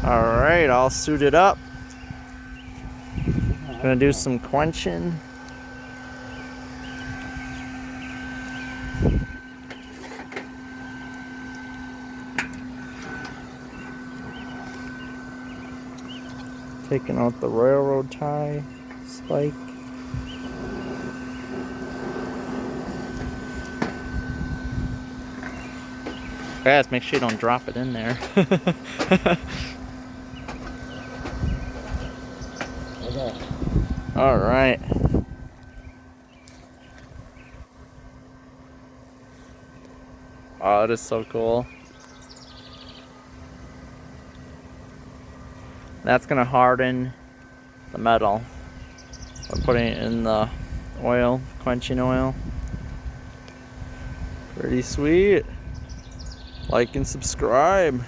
Alright, all suited up. Gonna do some quenching. Taking out the railroad tie spike. Guys, make sure you don't drop it in there. All right. Oh, it is so cool. That's gonna harden the metal. We're putting it in the oil, quenching oil. Pretty sweet. Like and subscribe.